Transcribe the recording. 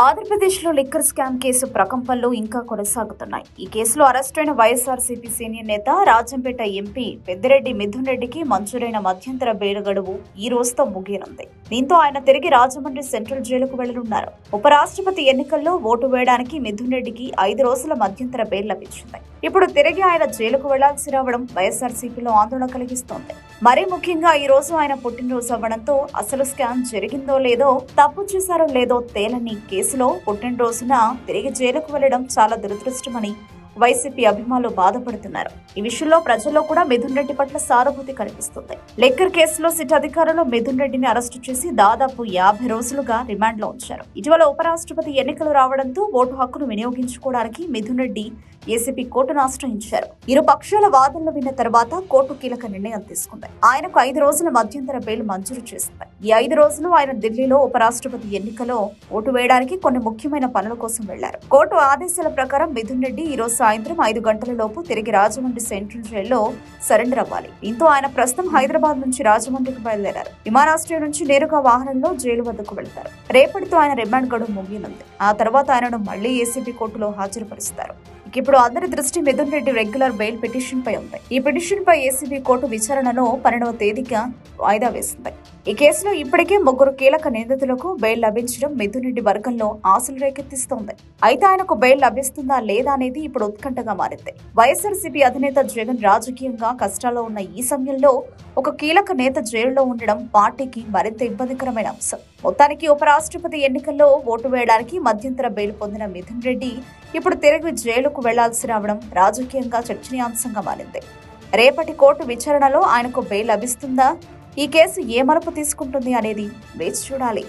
ఆంధ్రప్రదేశ్లో liquor scam case ప్రకంపనలు ఇంకా కొనసాగుతున్నాయి. ఈ కేసులో అరెస్టైన వైఎస్ఆర్సీపీ సీనియర్ నేత రాజంపేట ఎంపీ పెద్దిరెడ్డి మిథున్ రెడ్డికి మంజూరైన మధ్యంతర బెయిల్ గడువు ఈ రోజుతో ముగియనుంది. దీంతో ఆయన తిరిగి రాజమండ్రి సెంట్రల్ జైలుకు వెళ్లనున్నారు. ఉపరాష్ట్రపతి ఎన్నికల్లో ఓటు వేయడానికి మిథున్ రెడ్డికి 5 రోజుల మధ్యంతర బెయిల్ లభించింది. ఇప్పుడు తిరిగి ఆయన జైలుకు వెళ్లాల్సి రావడం వైఎస్ఆర్సీపీలో ఆందోళన కలిగిస్తోంది. మరీ ముఖ్యంగా ఈ రోజు ఆయన పుట్టినరోజు అవ్వడంతో అసలు స్కామ్ జరిగిందో లేదో, తప్పు చేశారో లేదో తేలని కేసులో పుట్టినరోజున తిరిగి జైలుకు వెళ్లడం చాలా దురదృష్టమని వైసీపీ అభిమానులు బాధపడుతున్నారు. ఈ విషయంలో ప్రజల్లో కూడా మిథున్ రెడ్డి పట్ల సానుభూతి కనిపిస్తుంది. లిక్కర్ కేసులో సిట్ అధికారులు మిథున్ రెడ్డిని అరెస్టు చేసి దాదాపు 50 రోజులుగా రిమాండ్లో ఉంచారు. ఇటీవల ఉపరాష్ట్రపతి ఎన్నికలు రావడంతో ఓటు హక్కును వినియోగించుకోవడానికి మిథున్ రెడ్డి ఏసీపీ కోర్టును ఆశ్రయించారు. ఇరు పక్షాల వాదనలు విన్న తర్వాత కోర్టు కీలక నిర్ణయం తీసుకుంది. ఆయనకు 5 రోజుల మధ్యంతర బెయిల్ మంజూరు చేసింది. ఈ 5 రోజులు ఆయన ఢిల్లీలో ఉపరాష్ట్రపతి ఎన్నికలో ఓటు వేయడానికి కొన్ని ముఖ్యమైన పనుల కోసం వెళ్లారు. కోర్టు ఆదేశాల ప్రకారం మిథున్ రెడ్డి ఈ రోజు సాయంత్రం 5 గంటల లోపు తిరిగి రాజమండ్రి సెంట్రల్ జైల్లో సరెండర్ అవ్వాలి. దీంతో ఆయన ప్రస్తుతం హైదరాబాద్ నుంచి రాజమండ్రికి బయలుదేరారు. విమానాశ్రయం నుంచి నేరుగా వాహనంలో జైలు వద్దకు వెళ్తారు. రేపటితో ఆయన రిమాండ్ గడువు ముగియనుంది. ఆ తర్వాత ఆయనను మళ్లీ ఏసీబీ కోర్టులో హాజరుపరుస్తారు. ఇప్పుడు అందరి దృష్టి Mithun Reddy regular bail petition పై ఉంది. ఈ పిటిషన్ పై ఏసీబీ కోర్టు విచారణను 12వ తేదీగా వాయిదా వేసింది. ఈ కేసులో ఇప్పటికే 3 కీలక నిందితులకు బెయిల్ లభించడం మిథున్ రెడ్డి వర్గంలో ఆశలు రేకెత్తిస్తోంది. అయితే ఆయనకు బెయిల్ లభిస్తుందా లేదా అనేది ఇప్పుడు ఉత్కంఠగా మారింది. వైఎస్ఆర్సీపీ అధినేత జగన్ రాజకీయంగా కష్టాల్లో ఉన్న ఈ సమయంలో ఒక కీలక నేత జైలులో ఉండడం పార్టీకి మరింత ఇబ్బందికరమైన అంశం. మొత్తానికి ఉపరాష్ట్రపతి ఎన్నికల్లో ఓటు వేయడానికి మధ్యంతర బెయిల్ పొందిన మిథున్ రెడ్డి ఇప్పుడు తిరిగి జైలుకు వెళ్లాల్సి రావడం రాజకీయంగా చర్చనీయాంశంగా మారింది. రేపటి కోర్టు విచారణలో ఆయనకు బెయిల్ లభిస్తుందా, ఈ కేసు ఏ మలుపు తీసుకుంటుంది అనేది వేచి చూడాలి.